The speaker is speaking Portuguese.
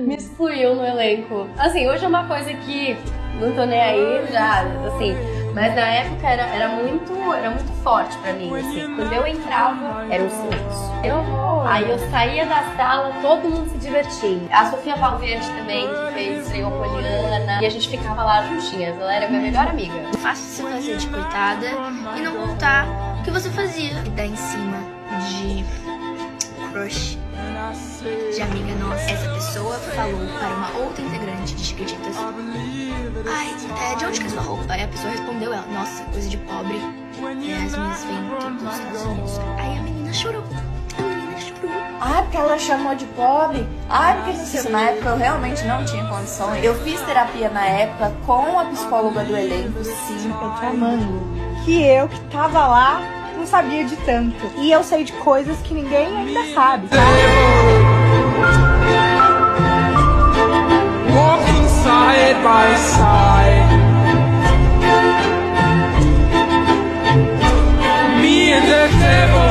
me excluiu no elenco. Assim, hoje é uma coisa que não tô nem aí já, assim. Mas na época era muito forte pra mim, assim. Quando eu entrava, era um silêncio. Aí eu saía da sala, todo mundo se divertia. A Sofia Valverde também, que fez estreou Poliana. E a gente ficava lá juntinhas. Ela era minha melhor amiga. Fácil se fazer de coitada e não voltar o que você fazia. E dar em cima de crush, de amiga nossa. Essa pessoa falou para uma outra integrante de Chiquititas: ai, de onde que é sua roupa? Aí a pessoa respondeu, ela: nossa, coisa de pobre. As minhas vêm dos Estados Unidos. Aí a menina chorou. Ah, porque ela chamou de pobre. Ah, porque não sei se na época eu realmente não tinha condições. Eu fiz terapia na época com a psicóloga do elenco, sim. Eu tô amando que eu que tava lá não sabia de tanto. E eu sei de coisas que ninguém ainda sabe, sabe? Walking side by side, me and the devil.